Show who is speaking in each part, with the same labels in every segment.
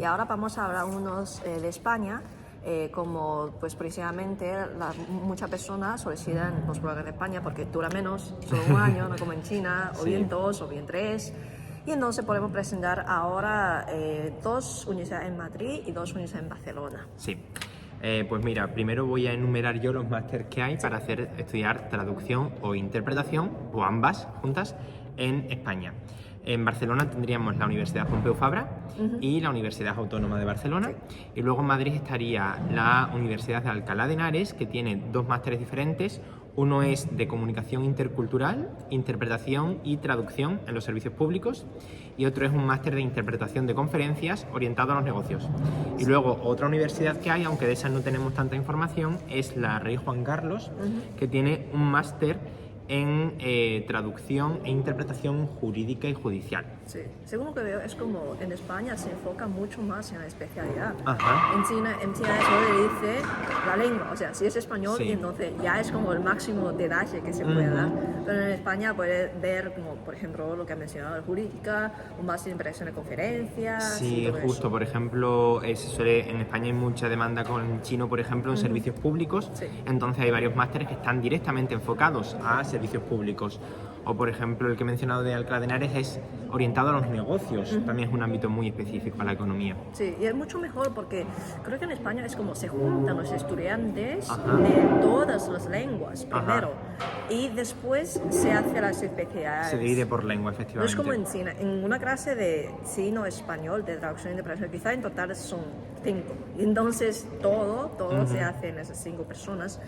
Speaker 1: Y ahora vamos a hablar unos de España, como pues precisamente muchas personas solicitan los programas de España porque dura menos, solo un año, no como en China, o bien 2 o bien 3. Y entonces podemos presentar ahora 2 universidades en Madrid y 2 universidades en Barcelona.
Speaker 2: Sí. Pues mira, primero voy a enumerar yo los másteres que hay para estudiar traducción o interpretación, o ambas juntas, en España. En Barcelona tendríamos la Universidad Pompeu Fabra y la Universidad Autónoma de Barcelona. Y luego en Madrid estaría la Universidad de Alcalá de Henares, que tiene 2 másteres diferentes. Uno es de comunicación intercultural, interpretación y traducción en los servicios públicos, y otro es un máster de interpretación de conferencias orientado a los negocios. Y luego otra universidad que hay, aunque de esa no tenemos tanta información, es la Rey Juan Carlos, que tiene un máster en traducción e interpretación jurídica y judicial.
Speaker 1: Sí, según lo que veo, es como en España se enfoca mucho más en la especialidad.
Speaker 2: Ajá.
Speaker 1: En China solo le dice la lengua, o sea, si es español,
Speaker 2: Sí.
Speaker 1: entonces ya es como el máximo detalle que se puede dar. Pero en España puedes ver, como por ejemplo lo que ha mencionado, la jurídica, un máster de impresión de conferencias.
Speaker 2: Sí,
Speaker 1: y todo
Speaker 2: justo,
Speaker 1: eso.
Speaker 2: por ejemplo, en España hay mucha demanda con chino, por ejemplo, en servicios públicos,
Speaker 1: Sí.
Speaker 2: entonces hay varios másteres que están directamente enfocados a servicios públicos. O, por ejemplo, el que he mencionado de Alcalá de Henares es orientado a los negocios, también es un ámbito muy específico a la economía.
Speaker 1: Sí, y es mucho mejor porque creo que en España es como se juntan los estudiantes
Speaker 2: Ajá.
Speaker 1: de todas las lenguas primero
Speaker 2: Ajá.
Speaker 1: y después se hace las especialidades.
Speaker 2: Se divide por lengua,
Speaker 1: No
Speaker 2: efectivamente.
Speaker 1: es como en China. En una clase de chino-español, de traducción y interpretación, quizá en total son 5. Y entonces todo se hace en esas 5 personas.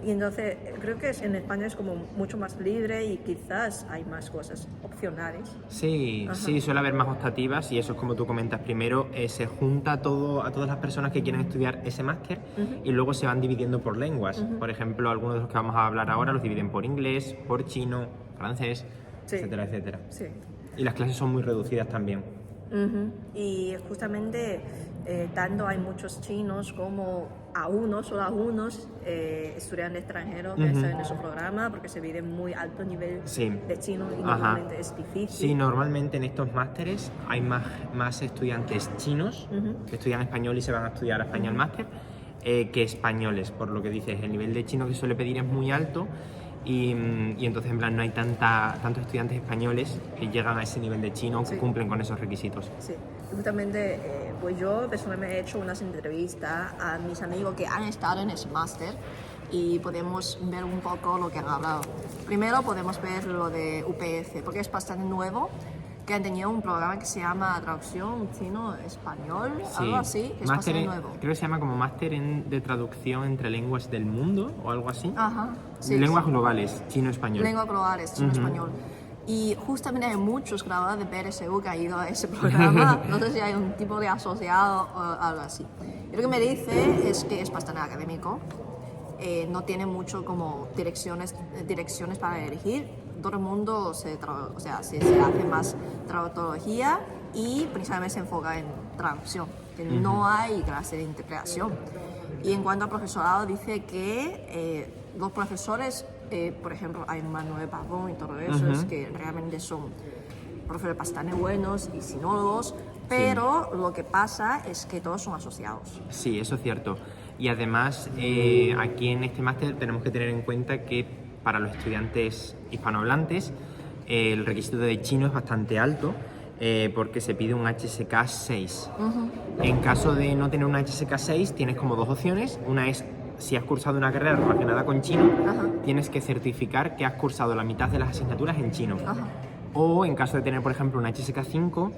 Speaker 1: Y entonces creo que en España es como mucho más libre y quizás hay más cosas opcionales.
Speaker 2: Sí,
Speaker 1: Ajá.
Speaker 2: sí, suele haber más optativas y eso es como tú comentas. Primero se junta a todas las personas que quieren estudiar ese máster y luego se van dividiendo por lenguas. Por ejemplo, algunos de los que vamos a hablar ahora los dividen por inglés, por chino, francés,
Speaker 1: Sí.
Speaker 2: etcétera, etcétera.
Speaker 1: Sí.
Speaker 2: Y las clases son muy reducidas también.
Speaker 1: Y justamente tanto hay muchos chinos como solo algunos estudiantes extranjeros que están en ese programa porque se pide muy alto nivel
Speaker 2: Sí.
Speaker 1: de chino y
Speaker 2: Ajá.
Speaker 1: normalmente es difícil.
Speaker 2: Sí, normalmente en estos másteres hay más estudiantes chinos que estudian español y se van a estudiar a España al máster que españoles, por lo que dices, el nivel de chino que suele pedir es muy alto y entonces en plan no hay tantos estudiantes españoles que llegan a ese nivel de chino o que cumplen con esos requisitos.
Speaker 1: Sí, y justamente pues yo personalmente he hecho unas entrevistas a mis amigos que han estado en ese máster y podemos ver un poco lo que han hablado. Primero podemos ver lo de UPF, porque es bastante nuevo, que han tenido un programa que se llama Traducción Chino-Español, algo así, que es bastante nuevo.
Speaker 2: Creo que se llama como máster de traducción entre lenguas del mundo o algo así.
Speaker 1: Ajá, sí.
Speaker 2: Lenguas globales, chino-español.
Speaker 1: Lenguas globales, chino-español. Y justamente hay muchos graduados de PSU que han ido a ese programa. No sé si hay un tipo de asociado o algo así. Y lo que me dice es que es bastante académico. No tiene mucho como direcciones para elegir. Todo el mundo se hace más traductología y principalmente se enfoca en traducción. Que no hay clase de interpretación. Y en cuanto al profesorado, dice que los profesores, por ejemplo, hay Manuel Pavón y todo eso, es que realmente son profesores bastante buenos y sinólogos, pero lo que pasa es que todos son asociados.
Speaker 2: Sí, eso es cierto. Y además, aquí en este máster tenemos que tener en cuenta que para los estudiantes hispanohablantes el requisito de chino es bastante alto porque se pide un HSK 6. En caso de no tener un HSK 6 tienes como 2 opciones. Una es, si has cursado una carrera relacionada con chino, tienes que certificar que has cursado la mitad de las asignaturas en chino. O en caso de tener, por ejemplo, un HSK 5,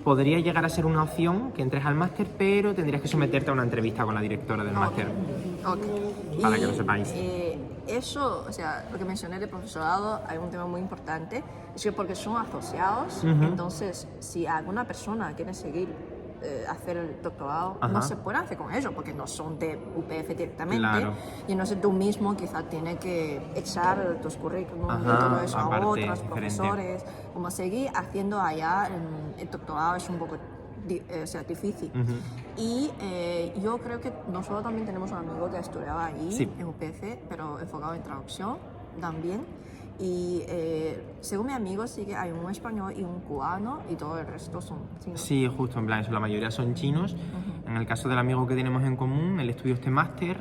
Speaker 2: podría llegar a ser una opción que entres al máster, pero tendrías que someterte a una entrevista con la directora del máster. Para que lo sepáis.
Speaker 1: Eso, o sea, lo que mencioné de profesorado, hay un tema muy importante, es que porque son asociados, entonces si alguna persona quiere seguir hacer el doctorado, no se puede hacer con ellos porque no son de UPF directamente.
Speaker 2: Claro.
Speaker 1: Y entonces tú mismo quizás tienes que echar tus currículums y todo eso a otros profesores. Como seguir haciendo allá el doctorado es un poco difícil. Y yo creo que nosotros también tenemos un amigo que estudiaba ahí en UPF, pero enfocado en traducción también. Y según mi amigo sí que hay un español y un cubano y todo el resto son chinos.
Speaker 2: Sí, justo, en plan, eso, la mayoría son chinos. En el caso del amigo que tenemos en común, él estudió este máster.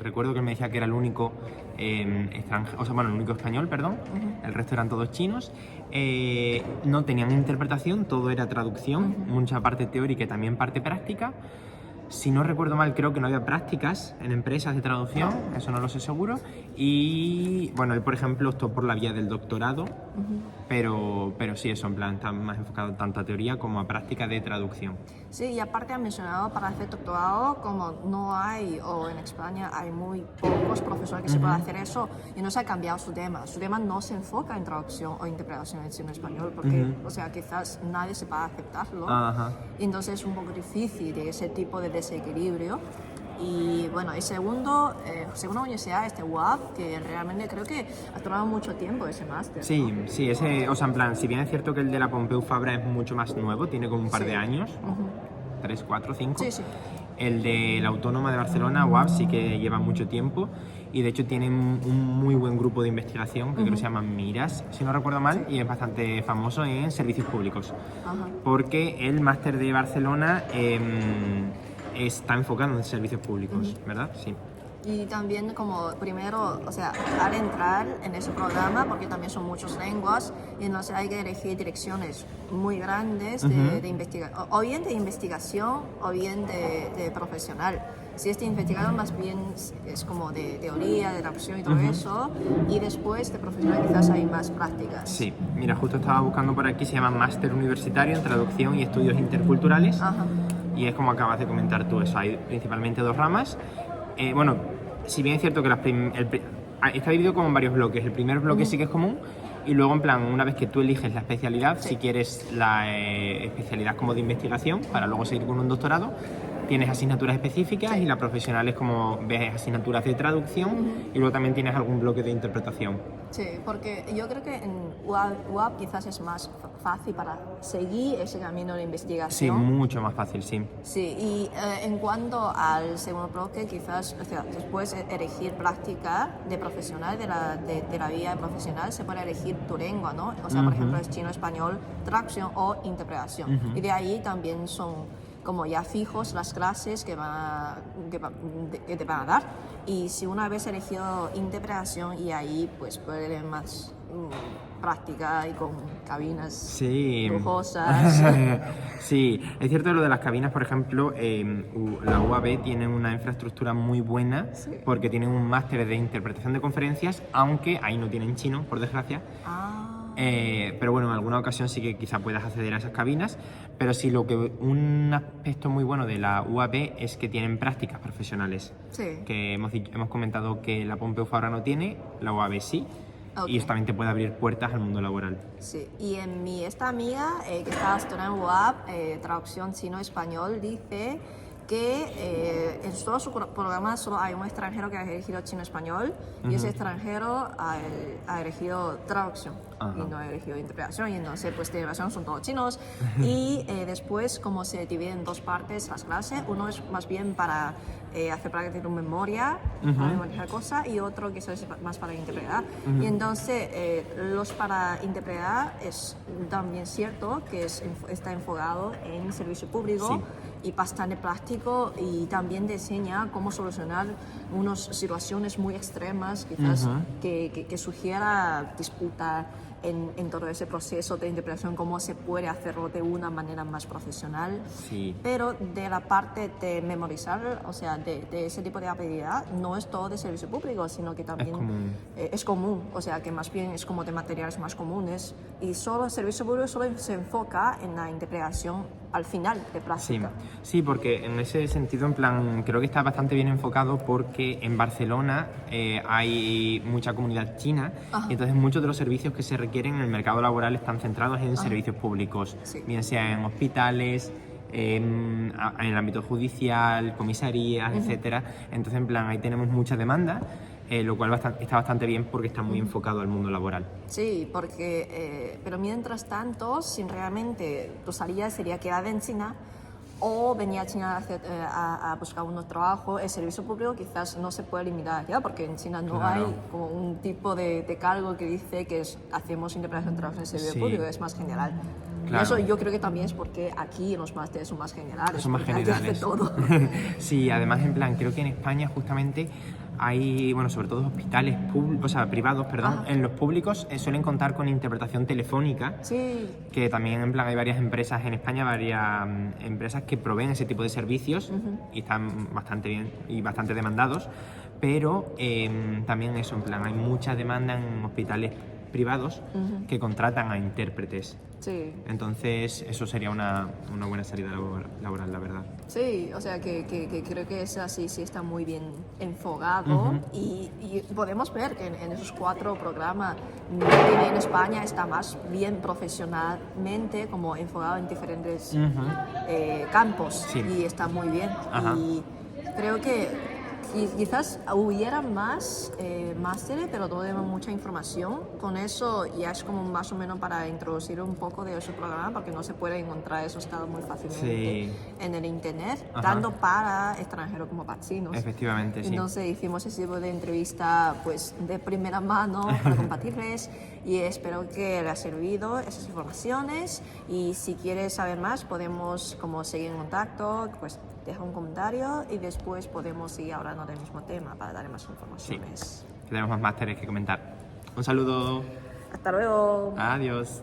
Speaker 2: Recuerdo que él me decía que era el único extranjero, o sea, bueno, el único español, perdón. El resto eran todos chinos. No tenían interpretación, todo era traducción, mucha parte teórica y también parte práctica. Si no recuerdo mal, creo que no había prácticas en empresas de traducción, eso no lo sé seguro. Y bueno, él, por ejemplo, optó por la vía del doctorado, pero sí, eso, en plan, está más enfocado tanto a teoría como a práctica de traducción.
Speaker 1: Sí, y aparte han mencionado para hacer doctorado, como no hay, o en España hay muy pocos profesores que se puedan hacer eso, y no se ha cambiado su tema. Su tema no se enfoca en traducción o interpretación en chino-español, porque, o sea, quizás nadie se va a aceptarlo. Y entonces es un poco difícil de ese tipo de desequilibrio. Y bueno, y segunda universidad, UAP, que realmente creo que ha tomado mucho tiempo ese máster.
Speaker 2: Sí,
Speaker 1: ¿no?
Speaker 2: sí, ese, o sea, en plan, si bien es cierto que el de la Pompeu Fabra es mucho más nuevo, tiene como un par de años, 3, 4, 5.
Speaker 1: Sí, sí.
Speaker 2: El de la Autónoma de Barcelona, UAP, sí que lleva mucho tiempo y de hecho tienen un muy buen grupo de investigación que creo que se llama Miras, si no recuerdo mal, y es bastante famoso en servicios públicos. Porque el máster de Barcelona está enfocado en servicios públicos, ¿verdad? Sí.
Speaker 1: Y también como primero, o sea, al entrar en ese programa, porque también son muchas lenguas, y entonces hay que elegir direcciones muy grandes de investigación, o bien de investigación o bien de profesional. Si es de investigación, más bien es como de teoría, de traducción y todo eso, y después de profesional quizás hay más prácticas.
Speaker 2: Sí, mira, justo estaba buscando por aquí, se llama Máster Universitario en Traducción y Estudios Interculturales. Y es como acabas de comentar tú, eso, hay principalmente 2 ramas. Bueno, si bien es cierto que está dividido como en varios bloques. El primer bloque sí que es común y luego, en plan, una vez que tú eliges la especialidad, si quieres la especialidad como de investigación para luego seguir con un doctorado, tienes asignaturas específicas y la profesional es como ves asignaturas de traducción y luego también tienes algún bloque de interpretación.
Speaker 1: Sí, porque yo creo que en UAP quizás es más fácil para seguir ese camino de investigación.
Speaker 2: Sí, mucho más fácil, sí.
Speaker 1: Sí, y en cuanto al segundo bloque, quizás, o sea, después de elegir práctica de profesional, de la vía profesional, se puede elegir tu lengua, ¿no? O sea, por ejemplo, es chino, español, traducción o interpretación. Y de ahí también son como ya fijos las clases que te van a dar. Y si una vez elegido interpretación, y ahí pues puede tener más práctica y con cabinas lujosas.
Speaker 2: Sí, es cierto lo de las cabinas, por ejemplo, la UAB tiene una infraestructura muy buena porque tienen un máster de interpretación de conferencias, aunque ahí no tienen chino, por desgracia. Pero bueno, en alguna ocasión sí que quizá puedas acceder a esas cabinas, pero sí, un aspecto muy bueno de la UAB es que tienen prácticas profesionales, que hemos comentado que la Pompeu Fabra no tiene, la UAB sí, y esto también te puede abrir puertas al mundo laboral.
Speaker 1: Sí, y esta amiga que está estudiando en UAB, traducción chino-español, dice que en todo su programa solo hay un extranjero que ha elegido chino-español y ese extranjero ha elegido traducción y no ha elegido interpretación, y entonces pues de razón son todos chinos. Y después, como se divide en 2 partes las clases, uno es más bien para hacer práctica de memoria, para memorizar cosas, y otro que es más para interpretar. Y entonces los para interpretar es también cierto que está enfocado en servicio público y bastante práctico, y también te enseña cómo solucionar unas situaciones muy extremas, quizás que sugiera disputa en todo ese proceso de interpretación, cómo se puede hacerlo de una manera más profesional. Pero de la parte de memorizar, o sea, de ese tipo de habilidad, no es todo de servicio público, sino que también es común, o sea, que más bien es como de materiales más comunes, y solo el servicio público solo se enfoca en la interpretación al final de práctica.
Speaker 2: Sí, porque en ese sentido, en plan, creo que está bastante bien enfocado porque en Barcelona hay mucha comunidad china y entonces muchos de los servicios que se requieren en el mercado laboral están centrados en servicios públicos, bien sea en hospitales, en el ámbito judicial, comisarías, etcétera. Entonces, en plan, ahí tenemos mucha demanda, lo cual está bastante bien porque está muy enfocado al mundo laboral.
Speaker 1: Sí, porque, pero mientras tanto, si realmente tu salida sería quedar en China, o venir a China a buscar un trabajo, el servicio público quizás no se puede limitar ya, porque en China no
Speaker 2: Claro.
Speaker 1: hay como un tipo de cargo que dice que hacemos interpretación de trabajo en el servicio
Speaker 2: Sí.
Speaker 1: público, es más general.
Speaker 2: Claro.
Speaker 1: Y eso yo creo que también es porque aquí los másteres son más generales.
Speaker 2: Son más
Speaker 1: porque aquí hace
Speaker 2: generales.
Speaker 1: todo.
Speaker 2: Sí, además, en plan, creo que en España justamente hay, bueno, sobre todo hospitales privados, perdón.
Speaker 1: Ajá.
Speaker 2: En los públicos suelen contar con interpretación telefónica,
Speaker 1: Sí,
Speaker 2: que también, en plan, hay varias empresas en España, varias empresas que proveen ese tipo de servicios y están bastante bien y bastante demandados, pero también eso, en plan, hay mucha demanda en hospitales privados que contratan a intérpretes.
Speaker 1: sí.
Speaker 2: Entonces, eso sería una buena salida laboral, la verdad.
Speaker 1: Sí, o sea que creo que es así, sí está muy bien enfocado y podemos ver que en esos 4 programas en España está más bien profesionalmente como enfocado en diferentes campos
Speaker 2: Sí.
Speaker 1: y está muy bien.
Speaker 2: Ajá.
Speaker 1: Y creo que quizás hubiera más másteres, pero todavía no mucha información. Con eso ya es como más o menos para introducir un poco de ese programa, porque no se puede encontrar esos estados muy fácilmente
Speaker 2: Sí.
Speaker 1: en el internet,
Speaker 2: Ajá.
Speaker 1: tanto para extranjeros como para chinos.
Speaker 2: Efectivamente, sí.
Speaker 1: Entonces hicimos ese tipo de entrevista pues de primera mano para compartirles y espero que les haya servido esas informaciones y si quieres saber más podemos como seguir en contacto, pues deja un comentario y después podemos seguir hablando del mismo tema para darle más informaciones.
Speaker 2: Tenemos más másteres que comentar. Un saludo.
Speaker 1: Hasta luego.
Speaker 2: Adiós.